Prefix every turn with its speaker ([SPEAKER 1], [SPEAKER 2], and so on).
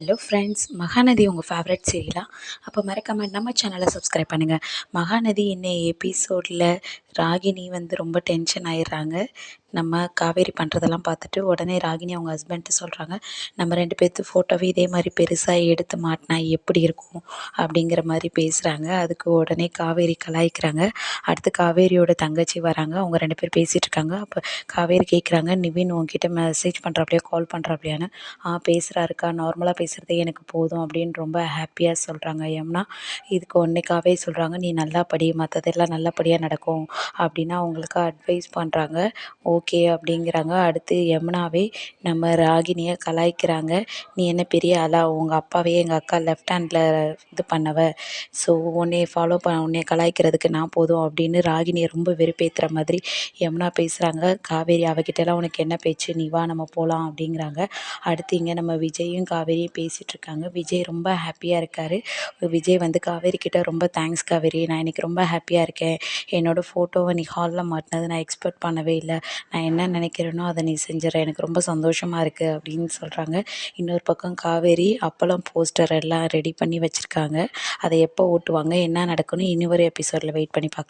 [SPEAKER 1] Hello friends, Mahanadi உங்கள் favourite சீரியலா? அப்போ மறக்காமல் நம்ம சேனலை சப்ஸ்கிரைப் பண்ணுங்கள். மகாநதி இன்னைய எபிசோடில் ராகினி ரொம்ப டென்ஷன் ஆயிடுறாங்க. நம்ம காவேரி பண்ணுறதெல்லாம் பார்த்துட்டு உடனே ராகினி அவங்க ஹஸ்பண்ட்டு சொல்கிறாங்க, நம்ம 2 பேர்த்து ஃபோட்டோவே இதே மாதிரி பெருசாக எடுத்து மாட்டினா எப்படி இருக்கும் அப்படிங்கிற மாதிரி பேசுகிறாங்க. அதுக்கு உடனே காவேரி கலாய்க்கிறாங்க. அடுத்து காவேரியோட தங்கச்சி வராங்க. அவங்க 2 பேர் பேசிகிட்டு இருக்காங்க. அப்போ காவேரி கேட்குறாங்க, நிவின் உங்ககிட்ட மெசேஜ் பண்ணுறாப்படியா கால் பண்ணுறாப்படியான்னு. பேசுகிறாருக்கா, நார்மலாக பேசுகிறதே எனக்கு போதும் அப்படின்னு ரொம்ப ஹாப்பியாக சொல்கிறாங்க யமுனா. இதுக்கு உடனே காவேரி சொல்கிறாங்க, நீ நல்லா படி, மற்றதெல்லாம் நல்லபடியாக நடக்கும் அப்படின்னு அவங்களுக்கு அட்வைஸ் பண்ணுறாங்க. ஓகே அப்படிங்கிறாங்க. அடுத்து யமுனாவே நம்ம ராகினியை கலாய்க்கிறாங்க. நீ என்ன பெரிய ஆளா, உங்கள் அப்பாவையே எங்கள் அக்கா லெஃப்ட் ஹேண்டில் இது பண்ணவ, ஸோ உன்னைய ஃபாலோ உன்னைய கலாய்க்கிறதுக்கு நான் போதும் அப்படின்னு ராகினியை ரொம்ப வெறுப்பேற்றுற மாதிரி யமுனா பேசுகிறாங்க. காவேரி அவகிட்டலாம் உனக்கு என்ன பேச்சு, நீ வா நம்ம போகலாம் அப்படிங்கிறாங்க. அடுத்து இங்கே நம்ம விஜயும் காவேரியும் பேசிகிட்டு இருக்காங்க. விஜய் ரொம்ப ஹாப்பியாக இருக்கார். விஜய் காவேரி கிட்ட ரொம்ப தேங்க்ஸ் காவேரி, நான் இன்றைக்கி ரொம்ப ஹாப்பியாக இருக்கேன். என்னோடய ஃபோட்டோவை நீ ஹாலில் மாட்டினது நான் எக்ஸ்பெக்ட் பண்ணவே இல்லை. நான் என்ன நினைக்கிறேனோ அதை நீ செஞ்சிடற, எனக்கு ரொம்ப சந்தோஷமாக இருக்குது அப்படின்னு சொல்கிறாங்க. இன்னொரு பக்கம் காவேரி அப்பளம் போஸ்டர் எல்லாம் ரெடி பண்ணி வச்சுருக்காங்க. அதை எப்போ ஓட்டுவாங்க, என்ன நடக்குன்னு இனி ஒரு எபிசோடில் வெயிட் பண்ணி பார்க்கலாம்.